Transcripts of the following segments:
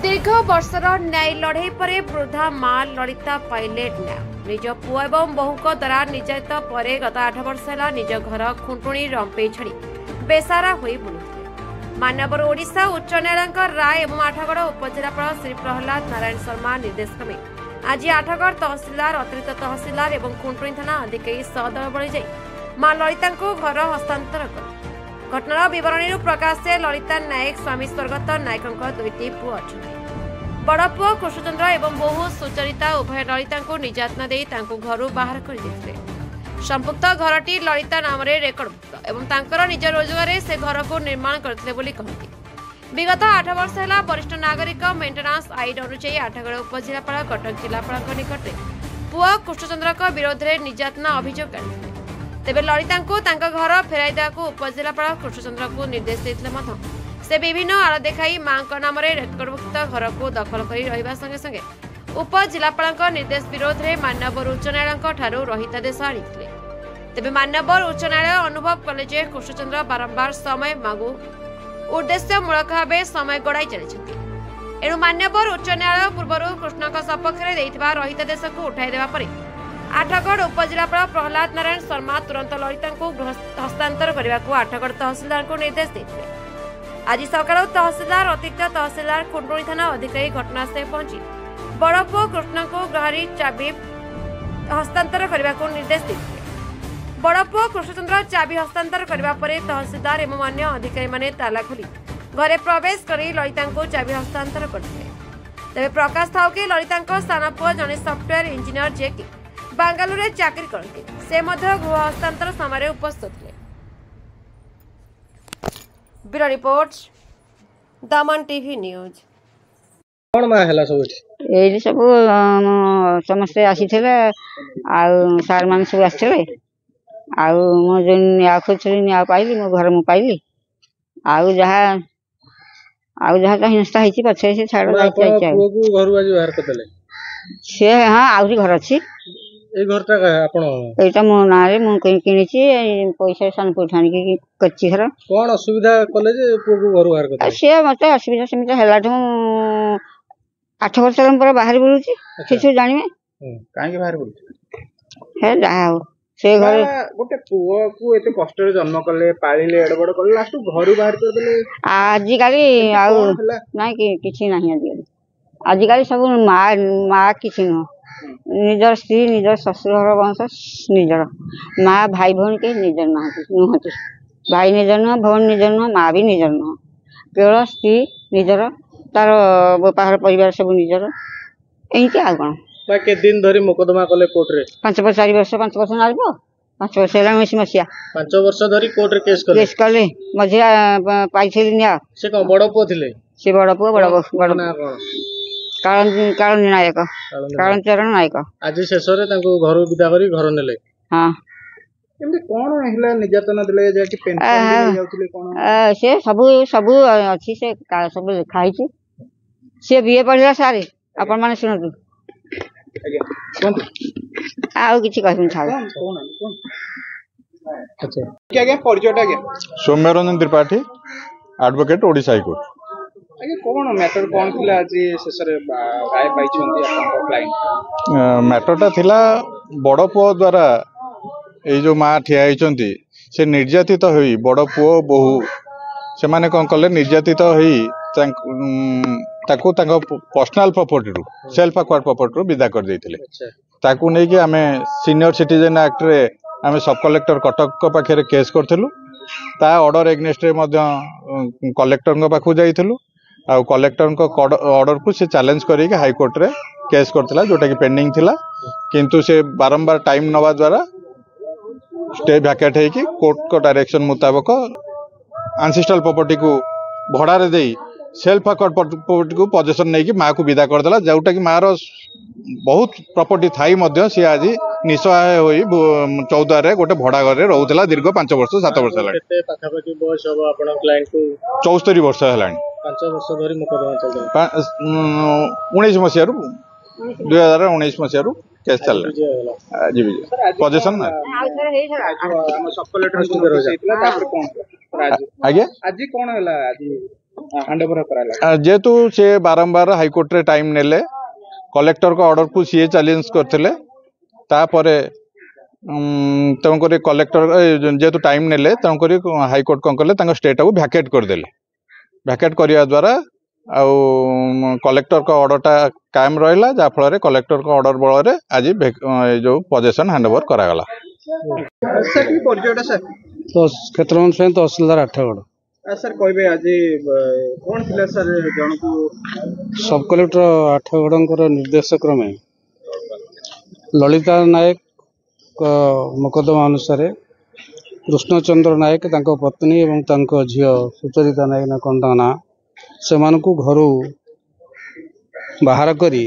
दीर्घ वर्षर न्याय लड़ई पर वृद्धा मां ललिता पाइले न्याय। निज पुआ एवं बहु द्वारा निर्यातित पर गत 8 वर्ष है निज घर खुंटुणी रंपे छाड़ी बेसारा होई बुलुथिले। मानवर ओडिशा उच्च न्यायालय राय एवं आठगड़ उपजिलापाल श्री प्रहलाद नारायण शर्मा निर्देश क्रमे आज आठगड़ तहसिलदार अतिरिक्त तहसिलदार एवं खुंटुणी थाना अधिकारी सदल बड़ी जाई मां ललिता घर हस्तांतर कर। घटनार बरणी प्रकाश ललिता नायक स्वामी स्वर्गत नायक दुईटी पुओ अच्छे। बड़ पुओ कृष्णचंद्र एवं बहु सुचरिता उभय ललिता निर्यातना दे घर बाहर कर संपुक्त घरटी ललिता नाम रेकर्डभुक्त एवं तांकर निज रोजगार से घर को निर्माण करते कहते। विगत 8 वर्ष है वरिष्ठ नागरिक मेन्टेनान्स आईन अनुଯାयी आठगड़ उपजिलापाल कटक जिलापाल निकट में पुओ कृष्णचंद्र विरोध में निर्यातना अभियोग आनी तेबे ललिता घर फेराई देवाक उपजिलापाल कृष्णचंद्र को निर्देश देते से विभिन्न आड़ देखाई मां नाम रेकर्डभुक्त घर को दखल कर संगे संगे उपजिलापाल निर्देश विरोध में मान्यवर उच्च न्यायालय रहितादेश आनी तेबे मान्यवर उच्च न्यायालय अनुभव कले कृष्णचंद्र बारंबार समय मागू उद्देश्यमूलक भाव समय गड़ाई चली एणु मान्यवर उच्च न्यायालय पूर्व कृष्ण सपक्ष में रहितादेश को उठाई देवा पर आठगड़ उपजिलापाल प्रहलाद नारायण शर्मा तुरंत ललिता को हस्तांतर करने को आठगड़ तहसिलदार को निर्देश देते। आज सकाल तहसिलदार अतिरिक्त तहसिलदार खुंटुणी थाना अधिकारी घटनास्थल पहुंची बड़ पुओ कृष्ण को गृहरी चाबी हस्तांतर करने को निर्देश देते। बड़ पुओ कृष्णचंद्र चाबी हस्तांतर करने पर तहसिलदार एवं अन्य अधिकारी माने ताला खोली घरे प्रवेश कर ललिता को चाबी हस्तांतर करते। तेज प्रकाश था कि ललिता स्थान पुओ जड़े सफ्टवेयर इंजीनियर जे कि बांगालुर चाकरी करते से गृह हस्तांतर समय उपस्थित थे। ब्यूरो रिपोर्ट दमन टीवी न्यूज। कौन मा हला सब एई सब समस्त आसी थे सार मान सब आसते मो जो न्याय खोजली न्याय पाइली मो घर मु पाइली आउ जहाँ तो हिंसा होती पछे से छाड़ सी हाँ आउरी घर अच्छी एटा मो ना रे मु किनिची पैसा सानपुर ठाणी कच्ची घर कौन असुविधा कले जे पुओ को घर बाहर करते सी मत असुविधा सेमिति हलाठू 8 वर्ष पर बाहर बुलुची किछु जानिबे काहे बाहर बुलुची हे जा हो से घर गोटे पुओ को एते कष्ट रे जन्म कले पालिले एडबड कले लास्ट घर बाहर कर देले आज काली आउ नाही कि किछि नाही आज काली सब माँ किछि न निजर स्त्री निजर ससुर घर वंश निजर माँ भाई भौणी के निजर नुहति भाई निजर नुह भौणी निजर नुह माँ भी निजर नुह केवल स्त्री निजर तार बाहर परिवार सब निजर एमती आ कौन के दिन धरी मोकदमा कले कोर्ट रे 5 वर्ष 4 वर्ष 5 वर्ष ना 5 वर्ष है 19 मसीहा 5 वर्ष धरी कोर्ट रे केस कले मझिया पाई न्याय से कौन बड़ पुओ थिले से बड़ पुओ बड़ ना कालन नायक कालन चरण नायक आज शेष रे तांको घर विदा करी घर नेले हां एमती कोन हेला निर्यातना दिले जे कि पेंशन दे जाउतले कोन से सब अछि से सब लिखा हिची से बीए पढ़िला सारे अपन माने सुनतु आज्ञा कोन आउ किछि कहूं छाड़ कोन अच्छा क्या आज्ञा परिचय आज्ञा सौम्यरंजन त्रिपाठी एडवोकेट ओडिशा हाईकोर्ट आगे कौन मैटर कौन थिला आज शेष रे राय पाई छंती अपन क्लाइंट मैटरटा थिला बड़ पुओ द्वारा ए जो माँ ठिया होइचंती से निर्यातित होई बड़ पुओ बहु से माने कोन कले निर्यातित होई ताको ताको पर्सनल प्रॉपर्टी रु सेल्फ एक्वायर्ड प्रॉपर्टी रु विदा कर देथिले ताको नै कि हमें सीनियर सिटीजन एक्ट रे हमें सब कलेक्टर कटक को पाखे केस करथिलु ता ऑर्डर एग्नेस्ट रे मध्य कलेक्टर को पाखु जाइथिलु आ कलेक्टर को ऑर्डर को से चैलेंज करी हाई कोर्ट रे केस करथिला जोटा कि पेंडिंग थिला किंतु से बारंबार टाइम नवा द्वारा स्टे वैकेट है कि कोर्ट को डायरेक्शन मुताबिक एंसेस्ट्रल प्रॉपर्टी को भड़ा रे देई सेल्फ एक्वायर्ड प्रॉपर्टी को पोजीशन नहीं कि माँ को विदा कर देला जोटा कि माँ रो बहुत प्रॉपर्टी थाई मध्य सी आज निसहाय होई 14 रे गोटे भड़ा घर रे रहउतला दीर्घ 5 वर्ष 7 वर्ष हला केते पाखापाखि बयस हो आपण क्लाइंट को 74 वर्ष हलानी 5 वर्ष धरी मुकदमा चल 19 मसिया रु 2019 मसिया रु केस चल रहा जी पोजीशन ना हम सब कलेक्टर को हेतला तापर कोन आज आगे आज कोन हला आज हैंड ओवर कराला जेहेतु से बारंबार हाईकोर्ट रे टाइम नेले कलेक्टर को ऑर्डर को सी चैलेंज करथिले तापरे तेणुक कलेक्टर जेहेतु टाइम नेले तेणुक हाईकोर्ट कौन कले स्टेटा को भैकेट करदेले भैकेट करने द्वारा कलेक्टर का ऑर्डरटा कायम रहा जहाँफल कलेक्टर का ऑर्डर बल आज जो पोजेसन हैंडओवर करागला तो क्षेत्र तहसिलदार आठगढ़ सर कहबे आज कौन थिला सर जन को सब कलेक्टर आठगढ़ निर्देश क्रमे ललिता नायक मोकदमा अनुसार कृष्णचंद्र नायक पत्नी और झील सुचरिता नायक ना कौन ना से घर बाहर करी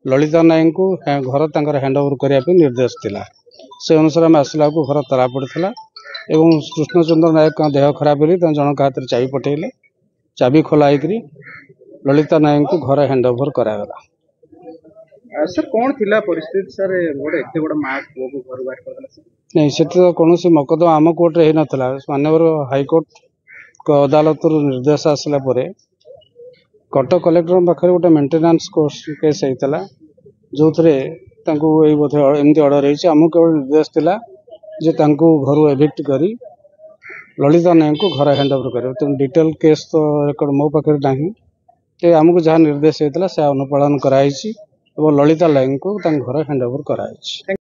ललिता नायक को घर हैंडओवर करने निर्देश थिला से अनुसार आम आसला घर तला पड़ा एवं कृष्णचंद्र नायक देह खराब होली जनक हाथ में चाबी पठेले चाबी खोलाई ललिता नायक को घर हैंडओवर करागला सर कौन थिला परिस्थिति सर गोटे एते बड़ मां पुओ को घर बाहर कर देला नहीं से तो कौन मकदमा आम कोर्ट रे नाला मानवर हाईकोर्ट को अदालत निर्देश आसला कटक कलेक्टर पाखे गोटे मेंटेनेंस केस होता जो थे बोधे एमती अर्डर होमको केवल निर्देश थिला जे घर एविक्ट करी ललिता नायक को घर हैंडओवर कर तेणु डिटेल केस तो रेकर्ड मो पाखे ना आमको जहाँ निर्देश होता से अनुपालन कराई ललिता नायक को घर हैंडओवर कराई।